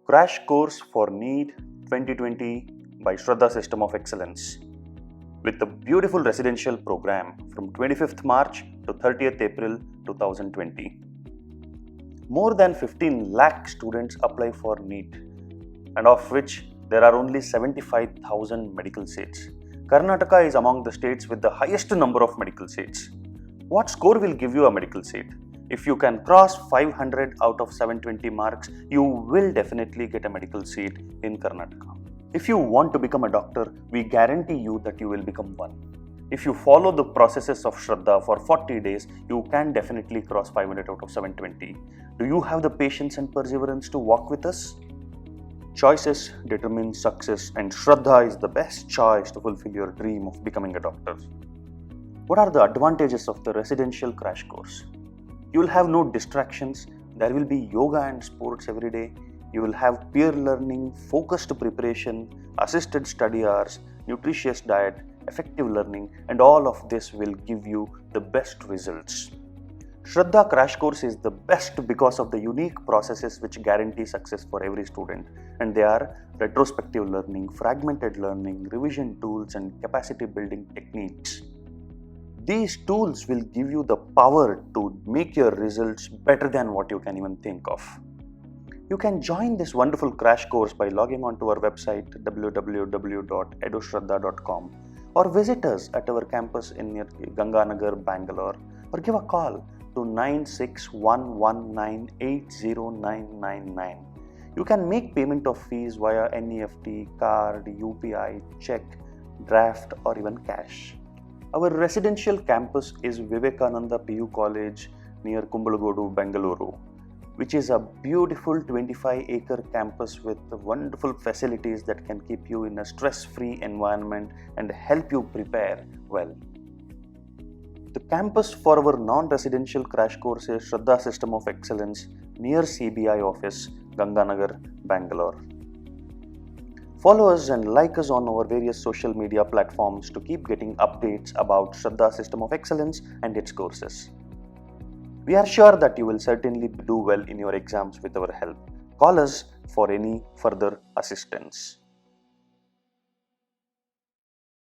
Crash Course for NEET 2020 by Shraddha System of Excellence, with a beautiful residential program from 25th March to 30th April 2020. More than 15 lakh students apply for NEET, and of which there are only 75,000 medical seats. Karnataka is among the states with the highest number of medical seats. What score will give you a medical seat? If you can cross 500 out of 720 marks, you will definitely get a medical seat in Karnataka. If you want to become a doctor, we guarantee you that you will become one. If you follow the processes of Shraddha for 40 days, you can definitely cross 500 out of 720. Do you have the patience and perseverance to walk with us? Choices determine success, and Shraddha is the best choice to fulfill your dream of becoming a doctor. What are the advantages of the residential crash course? You will have no distractions. There will be yoga and sports every day. You will have peer learning, focused preparation, assisted study hours, nutritious diet, effective learning, and all of this will give you the best results. Shraddha Crash Course is the best because of the unique processes which guarantee success for every student, and they are retrospective learning, fragmented learning, revision tools, and capacity building techniques. These tools will give you the power to make your results better than what you can even think of. You can join this wonderful crash course by logging on to our website www.edushraddha.com or visit us at our campus in near Ganganagar, Bangalore, or give a call to 9611980999. You can make payment of fees via NEFT, card, UPI, check, draft, or even cash. Our residential campus is Vivekananda PU College near Kumbalagodu, Bengaluru, which is a beautiful 25-acre campus with wonderful facilities that can keep you in a stress-free environment and help you prepare well. The campus for our non-residential crash course is Shraddha System of Excellence near CBI office, Ganganagar, Bangalore. Follow us and like us on our various social media platforms to keep getting updates about Shraddha System of Excellence and its courses. We are sure that you will certainly do well in your exams with our help. Call us for any further assistance.